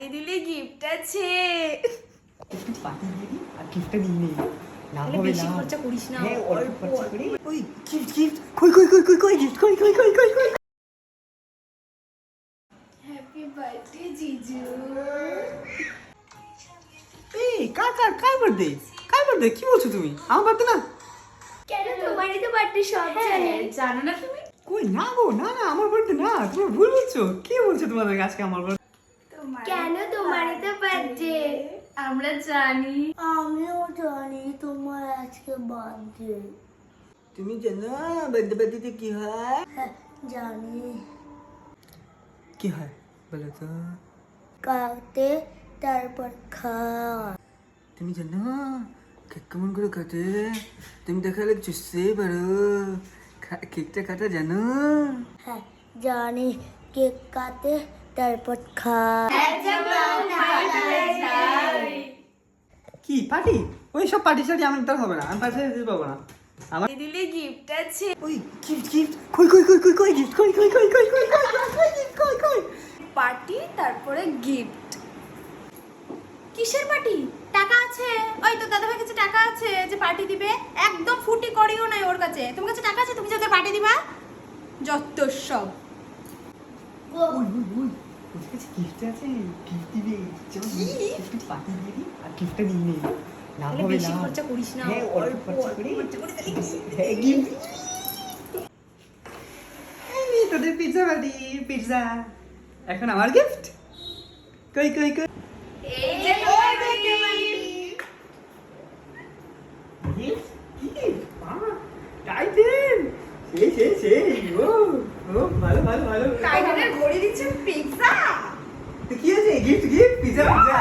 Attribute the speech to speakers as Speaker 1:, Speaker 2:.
Speaker 1: দিলে গিফট আছে।
Speaker 2: একটু পাতি দিয়ে দিই আর গিফটটা নিয়ে নেই। না
Speaker 1: তাহলে
Speaker 2: হবে
Speaker 1: বেশি
Speaker 2: না,
Speaker 1: খরচা করিস না,
Speaker 2: হ্যাঁ অল্প
Speaker 1: অল্প
Speaker 2: খরচা
Speaker 1: অল্প।
Speaker 2: করি। ওই গিফট গিফট কই কই কই কই কই গিফট কই কই কই কই কই।
Speaker 1: হ্যাপি বার্থডে জিজু।
Speaker 2: এই কার কার কার বার্থডে? কার বার্থডে? কি বলছো তুমি? আমার বার্থডে না?
Speaker 1: কেন তোমারই তো বার্থডে, সব জানে। জানো না তুমি?
Speaker 2: কই না গো, না না আমার বার্থডে না, তুমি ভুল বলছো। কে বলছো তোমাদের আজকে আমার বার্থডে?
Speaker 1: কেন তোমারই তো বার্থডে, আমরা জানি।
Speaker 3: আমিও জানি তোমার আজকে বার্থডে।
Speaker 2: তুমি জানো বার্থডে পার্টিতে কি হয়?
Speaker 3: হ্যাঁ জানি।
Speaker 2: কি হয় বলো তো?
Speaker 3: কাটে তারপর খাওয়া।
Speaker 2: তুমি জানো কেক কেমন করে কাটে? তুমি দেখালে চুষতেই পারো। কেকটা কাটা জানো?
Speaker 3: হ্যাঁ জানি, কেক কাটে তারপর খাওয়া।
Speaker 2: কি পার্টি? ওই সব পার্টি সার্টি আমার দ্বারা হবে না, আমি পার্টি দিতে পারবো না। আমার
Speaker 1: দিলে গিফট আছে।
Speaker 2: ওই গিফট গিফট কই কই কই কই কই গিফট কই কই কই কই কই কই কই কই।
Speaker 1: পার্টি তারপরে গিফট। কিসের পার্টি? টাকা আছে, ওই তো দাদা ভাইয়ের কাছে টাকা আছে যে পার্টি দিবে। একদম ফুটি করিও নাই ওর কাছে। তোমার কাছে টাকা আছে, তুমি যাতে পার্টি দিবা। যত সব।
Speaker 2: ওই ওই ওই ওর কাছে গিফট আছে, গিফট দিবে। চল একটু পার্টি দিয়ে দিই আর গিফটটা নিয়ে নেই। না
Speaker 1: তাহলে
Speaker 2: হবে
Speaker 1: বেশি
Speaker 2: না,
Speaker 1: খরচা করিস না,
Speaker 2: হ্যাঁ অল্প
Speaker 1: অল্প
Speaker 2: খরচা করি।
Speaker 1: খরচা করি তাহলে
Speaker 2: হ্যাঁ গিফট। এই তোদের পিৎজা পার্টি, পিৎজা। এখন আমার গিফট কই কই কই।
Speaker 1: এই যে তোমার বার্থডে
Speaker 2: গিফট কি? টাইটেন। সেই ও ও ভালো ভালো ভালো।
Speaker 1: টাইটানের ঘড়ি দিচ্ছে, পিৎজা।
Speaker 2: তো কি আছে? Gift gift pizza pizza.